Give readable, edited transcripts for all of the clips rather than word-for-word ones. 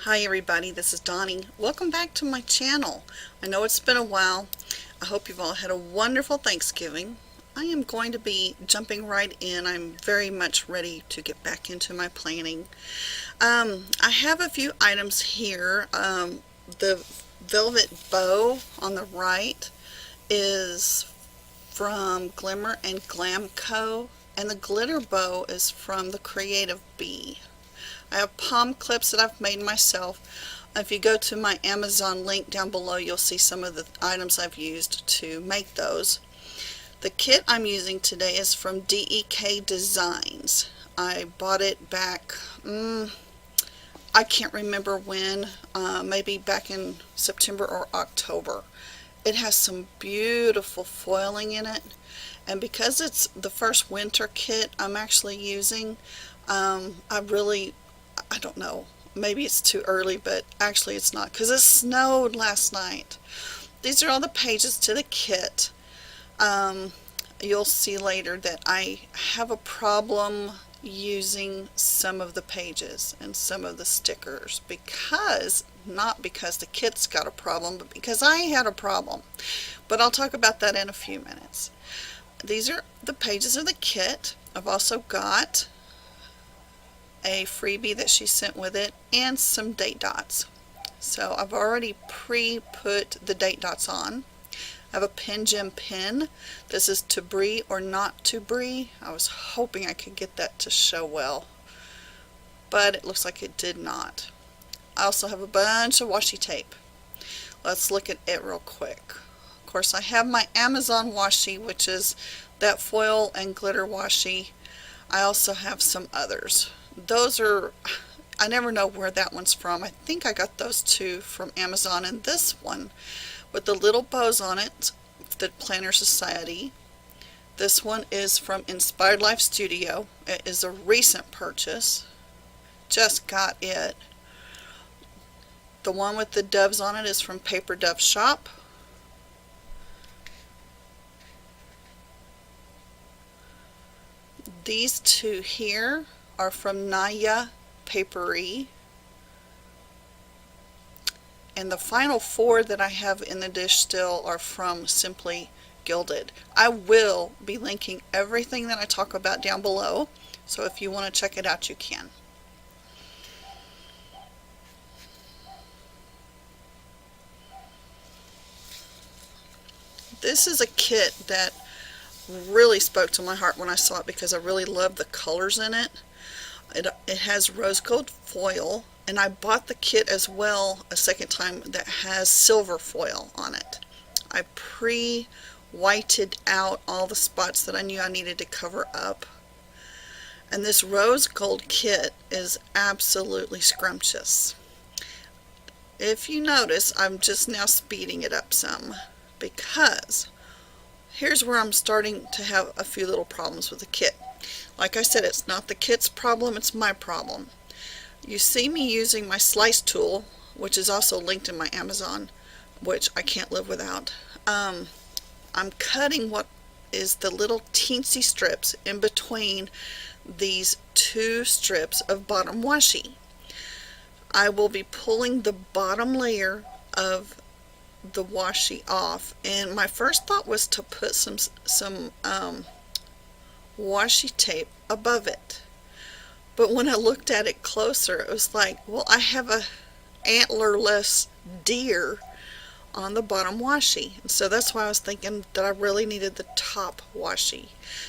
Hi everybody, this is Donnie. Welcome back to my channel. I know it's been a while. I hope you've all had a wonderful Thanksgiving. I am going to be jumping right in. I'm very much ready to get back into my planning. I have a few items here. The velvet bow on the right is from Glimmer and Glam Co. And the glitter bow is from the Creative Bee. I have palm clips that I've made myself. If you go to my Amazon link down below, you'll see some of the items I've used to make those. The kit I'm using today is from DEKDesigns. I bought it back, I can't remember when, maybe back in September or October. It has some beautiful foiling in it, and because it's the first winter kit I'm actually using, I don't know, maybe it's too early, but actually it's not, because it snowed last night. These are all the pages to the kit. You'll see later that I have a problem using some of the pages and some of the stickers, not because the kit's got a problem, but because I had a problem. But I'll talk about that in a few minutes. These are the pages of the kit. I've also got a freebie that she sent with it and some date dots. So I've already pre-put the date dots on. I have a pen gem pen. This is to brie or not to brie. I was hoping I could get that to show well, but it looks like it did not. I also have a bunch of washi tape. Let's look at it real quick. Of course, I have my Amazon washi, which is that foil and glitter washi. I also have some others. Those are, I never know where that one's from. I think I got those two from Amazon, and this one with the little bows on it, the Planner Society. This one is from Inspired Life Studio. It is a recent purchase. Just got it. The one with the doves on it is from Paper Dove Shop. These two here are from Naya Paperie. And the final four that I have in the dish still are from Simply Gilded. I will be linking everything that I talk about down below, so if you want to check it out, you can. This is a kit that really spoke to my heart when I saw it because I really love the colors in it. It has rose gold foil, and I bought the kit as well a second time that has silver foil on it. I pre-whited out all the spots that I knew I needed to cover up. And this rose gold kit is absolutely scrumptious. If you notice, I'm just now speeding it up some because here's where I'm starting to have a few little problems with the kit. Like I said, it's not the kit's problem, it's my problem. You see me using my slice tool, which is also linked in my Amazon, which I can't live without. I'm cutting what is the little teensy strips in between these two strips of bottom washi. I will be pulling the bottom layer of the washi off, and my first thought was to put some washi tape above it, but when I looked at it closer, it was like, well, I have a antlerless deer on the bottom washi, and so that's why I was thinking that I really needed the top washi.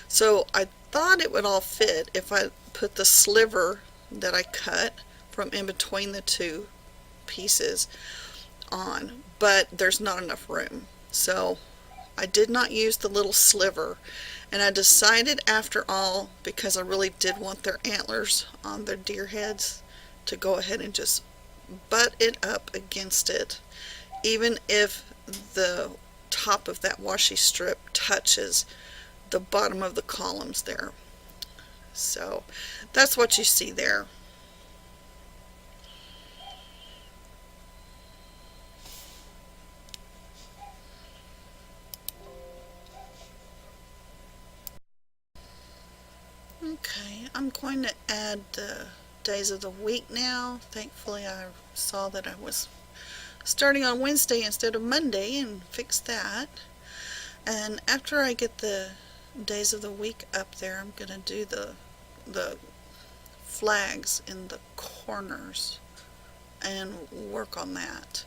So I thought it would all fit if I put the sliver that I cut from in between the two pieces on, but there's not enough room, so I did not use the little sliver. And I decided after all, because I really did want their antlers on their deer heads, to go ahead and just butt it up against it, even if the top of that washi strip touches the bottom of the columns there. So that's what you see there. Okay, I'm going to add the days of the week now. Thankfully I saw that I was starting on Wednesday instead of Monday and fixed that. And after I get the days of the week up there, I'm going to do the flags in the corners and work on that.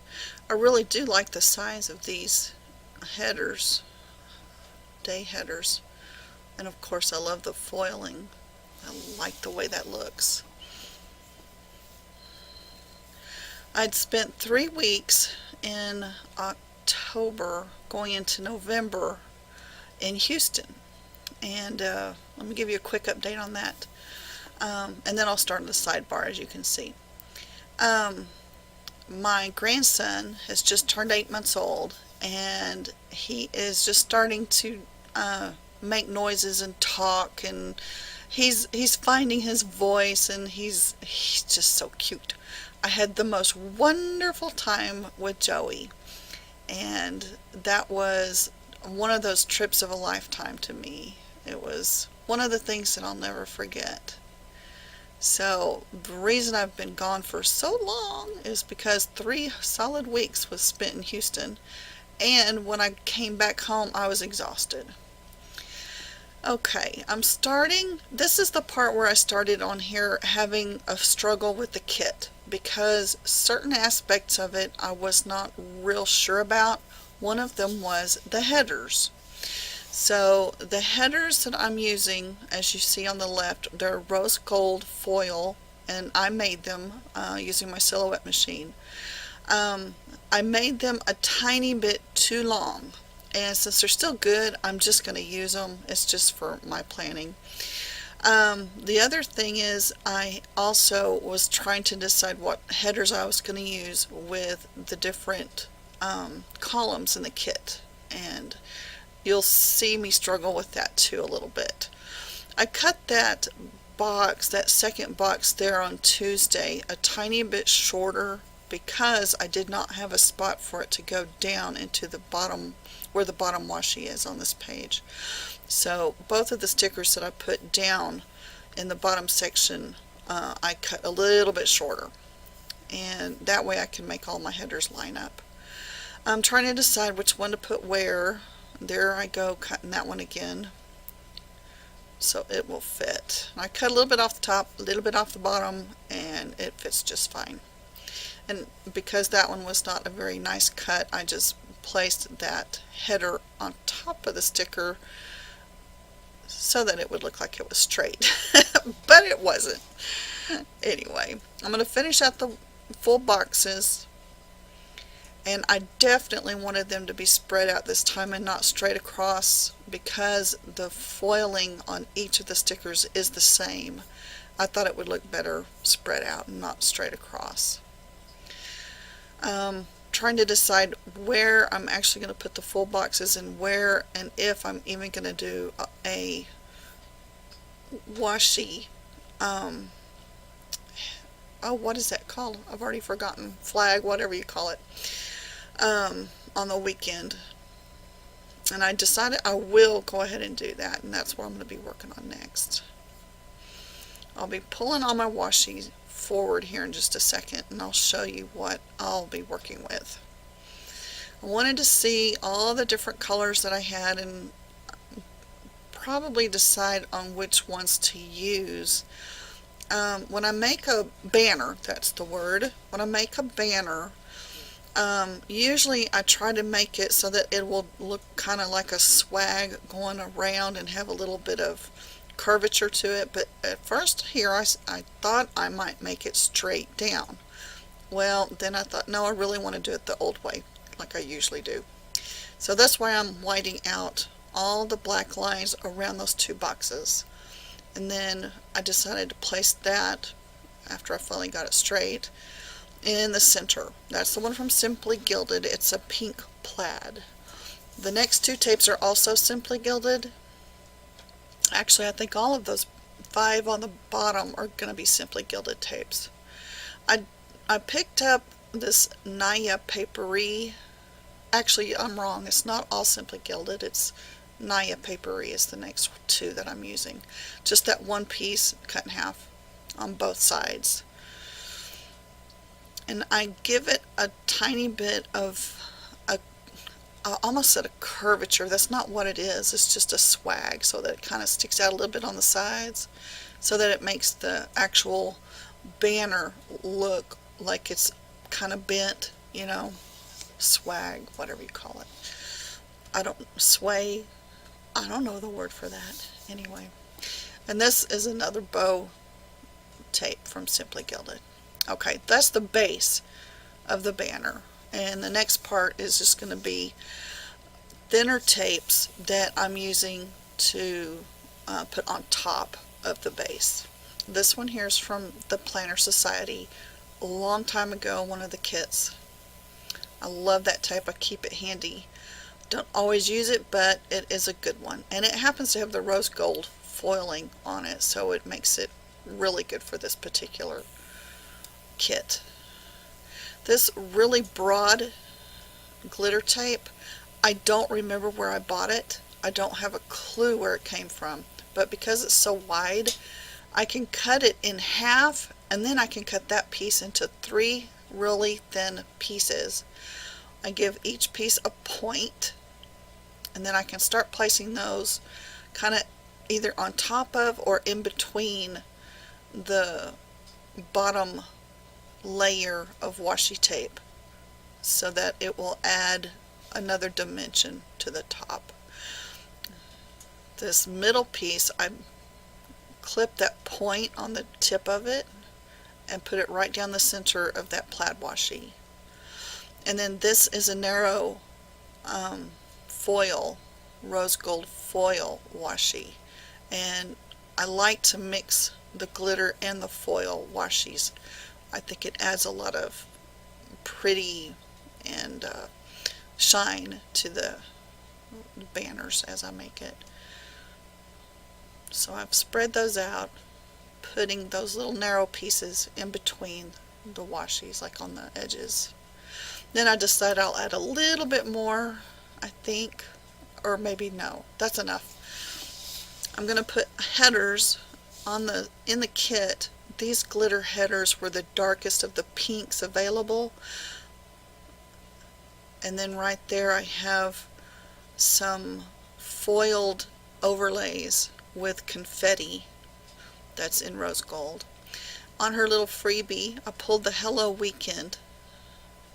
I really do like the size of these headers, day headers, and of course I love the foiling. I like the way that looks. I'd spent 3 weeks in October going into November in Houston, and let me give you a quick update on that, and then I'll start in the sidebar. As you can see, my grandson has just turned 8 months old, and he is just starting to make noises and talk, and he's finding his voice, and he's just so cute. I had the most wonderful time with Joey, and that was one of those trips of a lifetime to me. It was one of the things that I'll never forget. So the reason I've been gone for so long is because 3 solid weeks was spent in Houston, and when I came back home I was exhausted. Okay, I'm starting, this is the part where I started on here having a struggle with the kit, because certain aspects of it I was not real sure about. One of them was the headers. So the headers that I'm using, as you see on the left, they're rose gold foil, and I made them using my silhouette machine. I made them a tiny bit too long, and since they're still good, I'm just going to use them. It's just for my planning. The other thing is, I also was trying to decide what headers I was going to use with the different columns in the kit, and you'll see me struggle with that too a little bit. I cut that box, that second box there on Tuesday, a tiny bit shorter because I did not have a spot for it to go down into the bottom, where the bottom washi is on this page. So both of the stickers that I put down in the bottom section, I cut a little bit shorter, and that way I can make all my headers line up. I'm trying to decide which one to put where. There I go, cutting that one again so it will fit. I cut a little bit off the top, a little bit off the bottom, and it fits just fine. And because that one was not a very nice cut, I just placed that header on top of the sticker so that it would look like it was straight. But it wasn't. Anyway, I'm going to finish out the full boxes, and I definitely wanted them to be spread out this time and not straight across, because the foiling on each of the stickers is the same. I thought it would look better spread out and not straight across. Trying to decide where I'm actually going to put the full boxes, and where and if I'm even going to do a washi, oh, what is that called? I've already forgotten. Flag, whatever you call it, on the weekend. And I decided I will go ahead and do that, and that's what I'm going to be working on next. I'll be pulling all my washi forward here in just a second, and I'll show you what I'll be working with. I wanted to see all the different colors that I had and probably decide on which ones to use. When I make a banner, that's the word, when I make a banner, usually I try to make it so that it will look kind of like a swag going around and have a little bit of curvature to it. But at first here I thought I might make it straight down. Well, then I thought, no, I really want to do it the old way, like I usually do. So that's why I'm whiting out all the black lines around those 2 boxes. And then I decided to place that, after I finally got it straight, in the center. That's the one from Simply Gilded. It's a pink plaid. The next 2 tapes are also Simply Gilded. Actually, I think all of those 5 on the bottom are going to be Simply Gilded tapes. I picked up this Naya Paperie. Actually, I'm wrong. It's not all Simply Gilded. It's Naya Paperie is the next 2 that I'm using. Just that one piece cut in half. on both sides. And I give it a tiny bit of I almost said a curvature. That's not what it is. It's just a swag, so that it kind of sticks out a little bit on the sides, so that it makes the actual banner look like it's kind of bent, you know, swag, whatever you call it. Sway, I don't know the word for that. Anyway, and this is another bow tape from Simply Gilded. Okay, that's the base of the banner, and the next part is just going to be thinner tapes that I'm using to put on top of the base. This one here is from the Planner Society a long time ago, one of the kits. I love that tape. I keep it handy. Don't always use it, but it is a good one, and it happens to have the rose gold foiling on it, so it makes it really good for this particular kit. This really broad glitter tape, I don't remember where I bought it. I don't have a clue where it came from, but because it's so wide, I can cut it in half, and then I can cut that piece into 3 really thin pieces. I give each piece a point, and then I can start placing those kind of either on top of or in between the bottom layer of washi tape, so that it will add another dimension to the top. This middle piece, I clip that point on the tip of it and put it right down the center of that plaid washi. And then this is a narrow foil, rose gold foil washi, and I like to mix the glitter and the foil washis. I think it adds a lot of pretty and shine to the banners as I make it. So I've spread those out, putting those little narrow pieces in between the washis, like on the edges. Then I decide I'll add a little bit more, I think, or maybe no, that's enough. I'm going to put headers on in the kit. These glitter headers were the darkest of the pinks available, and then right there I have some foiled overlays with confetti that's in rose gold. On her little freebie, I pulled the Hello Weekend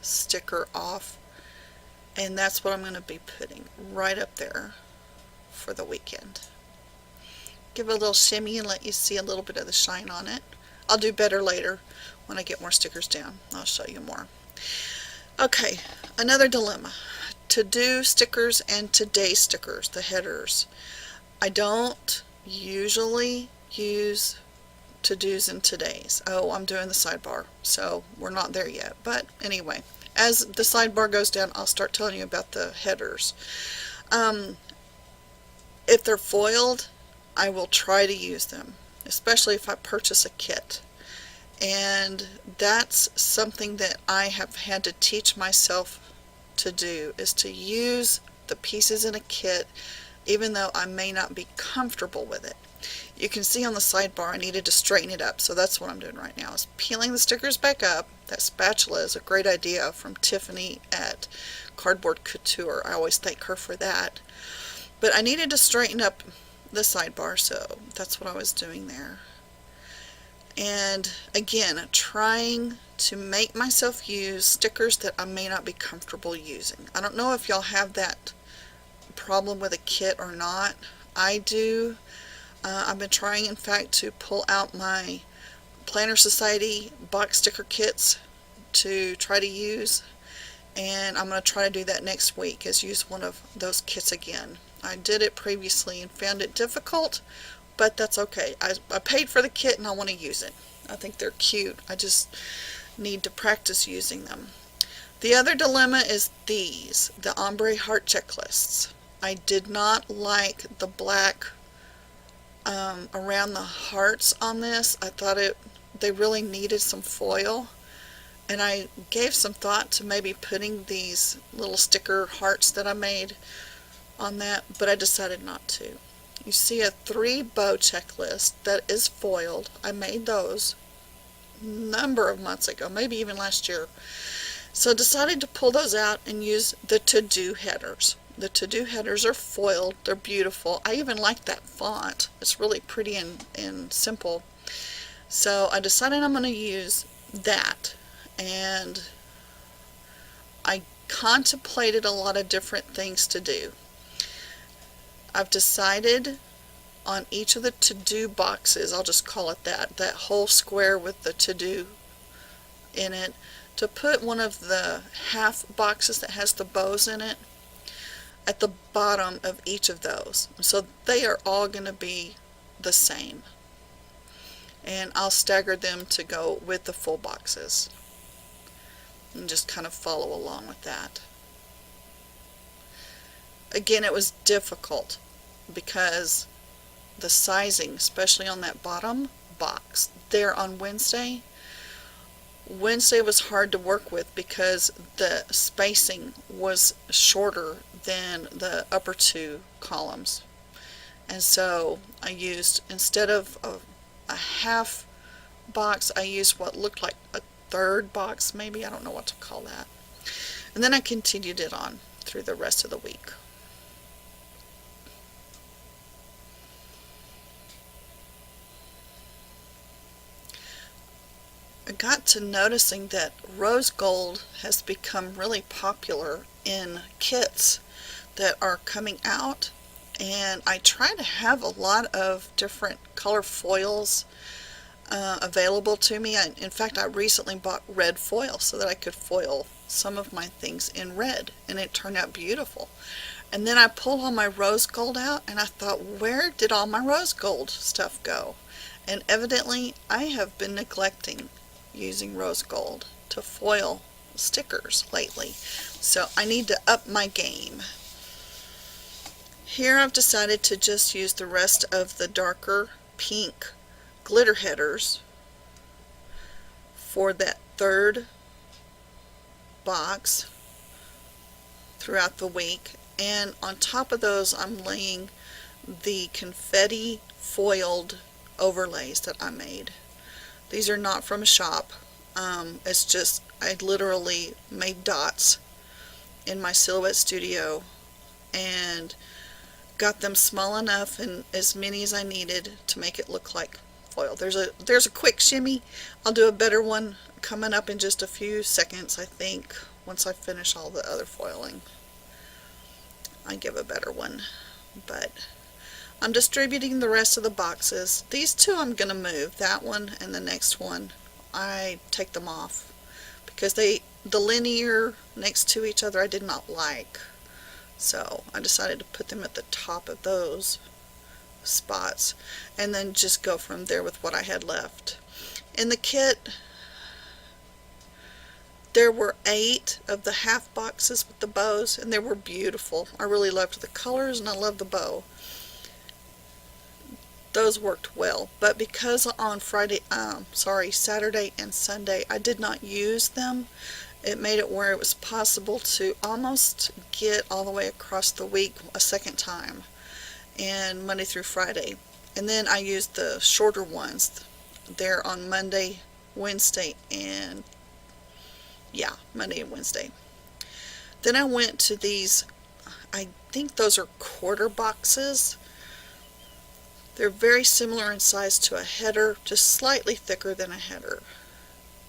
sticker off, and that's what I'm going to be putting right up there for the weekend. Give it a little shimmy and let you see a little bit of the shine on it. I'll do better later when I get more stickers down. I'll show you more. Okay, another dilemma. To-do stickers and today stickers, the headers. I don't usually use to-dos and todays. Oh, I'm doing the sidebar, so we're not there yet. But anyway, as the sidebar goes down, I'll start telling you about the headers. If they're foiled, I will try to use them, especially if I purchase a kit. And that's something that I have had to teach myself to do, is to use the pieces in a kit even though I may not be comfortable with it. You can see on the sidebar I needed to straighten it up, so that's what I'm doing right now, is peeling the stickers back up. That spatula is a great idea from Tiffany at Cardboard Couture. I always thank her for that. But I needed to straighten up the sidebar, so that's what I was doing there. And again, trying to make myself use stickers that I may not be comfortable using. I don't know if y'all have that problem with a kit or not. I do. I've been trying, in fact, to pull out my Planner Society box sticker kits to try to use, and I'm going to try to do that next week, is use one of those kits again. I did it previously and found it difficult, but that's okay. I paid for the kit and I want to use it. I think they're cute. I just need to practice using them. The other dilemma is these, the ombre heart checklists. I did not like the black around the hearts on this. I thought they really needed some foil, and I gave some thought to maybe putting these little sticker hearts that I made on that, but I decided not to. you see a 3 bow checklist that is foiled. I made those a number of months ago, maybe even last year. So I decided to pull those out and use the to-do headers. The to-do headers are foiled. They're beautiful. I even like that font. It's really pretty and simple. So I decided I'm going to use that. And I contemplated a lot of different things to do. I've decided on each of the to-do boxes, I'll just call it that whole square with the to-do in it, to put one of the half boxes that has the bows in it at the bottom of each of those. So they are all going to be the same. And I'll stagger them to go with the full boxes. And just kind of follow along with that. Again, it was difficult because the sizing, especially on that bottom box there on Wednesday was hard to work with because the spacing was shorter than the upper 2 columns. And so I used, instead of a half box, I used what looked like a 3rd box, maybe. I don't know what to call that. And then I continued it on through the rest of the week. I got to noticing that rose gold has become really popular in kits that are coming out, and I try to have a lot of different color foils available to me. In fact, I recently bought red foil so that I could foil some of my things in red, and it turned out beautiful. And then I pulled all my rose gold out, and I thought, where did all my rose gold stuff go? And evidently I have been neglecting using rose gold to foil stickers lately, so I need to up my game. Here I've decided to just use the rest of the darker pink glitter headers for that 3rd box throughout the week, and on top of those I'm laying the confetti foiled overlays that I made. These are not from a shop. It's just, I literally made dots in my Silhouette studio and got them small enough and as many as I needed to make it look like foil. There's a quick shimmy. I'll do a better one coming up in just a few seconds, I think, once I finish all the other foiling. I give a better one, but I'm distributing the rest of the boxes. These 2 I'm going to move, that one and the next one. I take them off because the linear next to each other I did not like. So I decided to put them at the top of those spots and then just go from there with what I had left. In the kit, there were 8 of the half boxes with the bows, and they were beautiful. I really loved the colors and I loved the bow. Those worked well, but because on Saturday and Sunday I did not use them, it made it where it was possible to almost get all the way across the week a second time, and Monday through Friday. And then I used the shorter ones there on Monday, Wednesday, and Monday and Wednesday. Then I went to these, I think those are quarter boxes. They're very similar in size to a header, just slightly thicker than a header.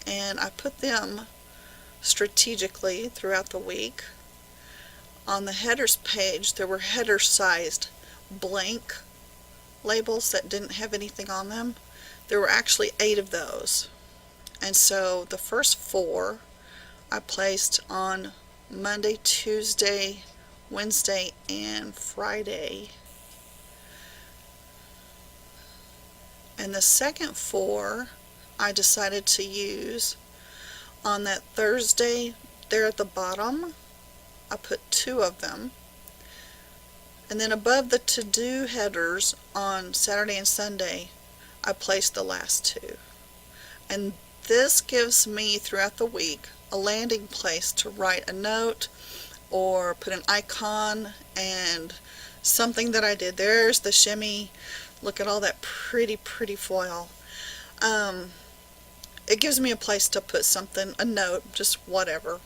And I put them strategically throughout the week. On the headers page, there were header-sized blank labels that didn't have anything on them. There were actually 8 of those. And so the first 4 I placed on Monday, Tuesday, Wednesday, and Friday. And the second 4 I decided to use on that Thursday there at the bottom. I put 2 of them, and then above the to-do headers on Saturday and Sunday I placed the last 2. And this gives me throughout the week a landing place to write a note or put an icon and something that I did. There's the shimmy. Look at all that pretty foil. It gives me a place to put something, a note, just whatever.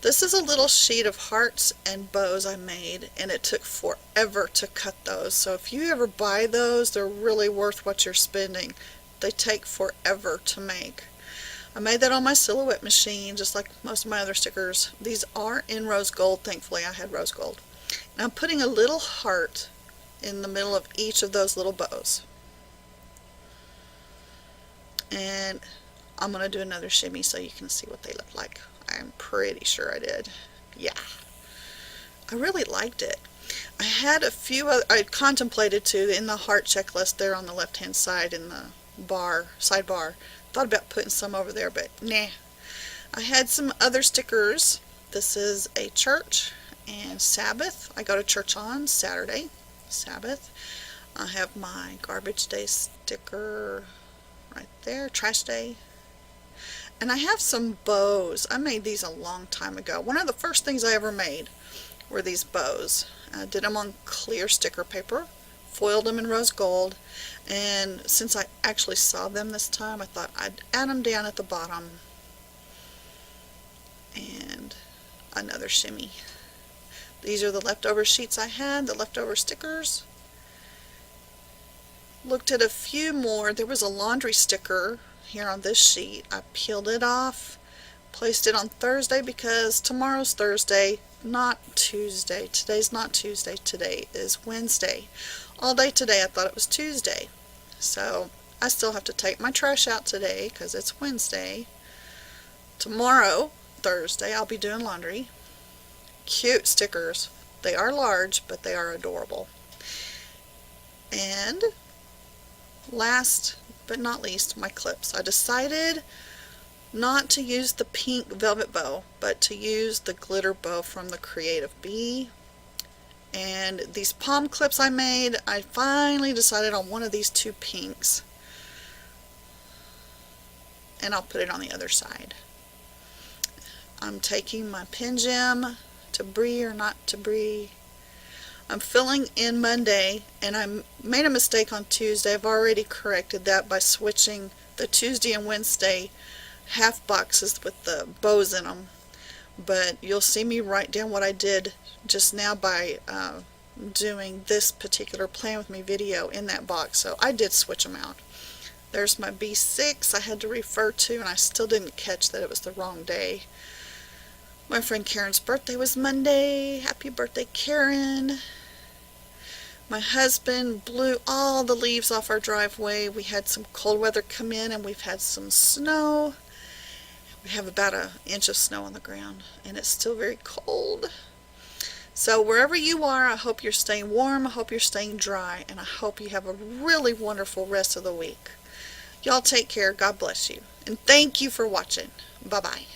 This is a little sheet of hearts and bows I made, and it took forever to cut those. So if you ever buy those, they're really worth what you're spending. They take forever to make. I made that on my silhouette machine, just like most of my other stickers. These are in rose gold. Thankfully, I had rose gold. And I'm putting a little heart in the middle of each of those little bows. And I'm going to do another shimmy so you can see what they look like. I'm pretty sure I did. Yeah. I really liked it. I had a few other, I contemplated too, in the heart checklist there on the left hand side in the bar, sidebar. Thought about putting some over there, but nah. I had some other stickers. This is a church and Sabbath. I go to church on Saturday, Sabbath. I have my garbage day sticker right there, trash day. And I have some bows. I made these a long time ago. One of the first things I ever made were these bows. I did them on clear sticker paper, foiled them in rose gold, and since I actually saw them this time, I thought I'd add them down at the bottom. And another shimmy. These are the leftover sheets I had, the leftover stickers. Looked at a few more. There was a laundry sticker here on this sheet. I peeled it off, placed it on Thursday because tomorrow's Thursday, not Tuesday. Today's not Tuesday. Today is Wednesday. All day today I thought it was Tuesday. So I still have to take my trash out today because it's Wednesday. Tomorrow, Thursday, I'll be doing laundry. Cute stickers. They are large, but they are adorable. And last but not least, my clips. I decided not to use the pink velvet bow, but to use the glitter bow from the Creative Bee. And these palm clips I made, I finally decided on one of these two pinks. And I'll put it on the other side. I'm taking my pen gem to brie or not to brie. I'm filling in Monday, and I made a mistake on Tuesday. I've already corrected that by switching the Tuesday and Wednesday half boxes with the bows in them. But you'll see me write down what I did just now by doing this particular Plan With Me video in that box. So I did switch them out. There's my B6 I had to refer to, and I still didn't catch that it was the wrong day. My friend Karen's birthday was Monday. Happy birthday, Karen. My husband blew all the leaves off our driveway. We had some cold weather come in, and we've had some snow. We have about an inch of snow on the ground, and it's still very cold. So wherever you are, I hope you're staying warm. I hope you're staying dry, and I hope you have a really wonderful rest of the week. Y'all take care. God bless you. And thank you for watching. Bye-bye.